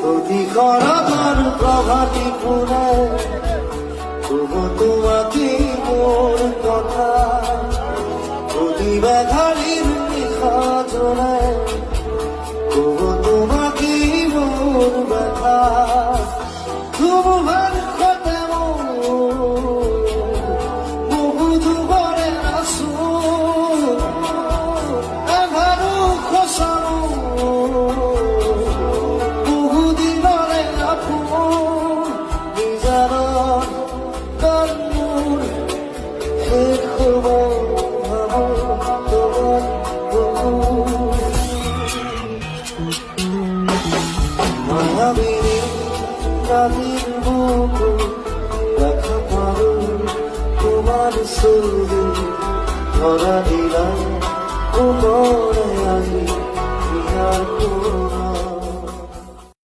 অধিকরণ প্রভাতী ফুলে তবু তোমাকে মোর কথা প্রতিবাধারীর নিশা জোড়ে তবু তোমাকে মোর ব্যথা তবু ভার কথা বহু যুগরে আসু এভারু খসানো মায়াবিনী রাতের বুকু দেখা পারো তোমার ছবি ধরা দিলাম ও মনে আছি আর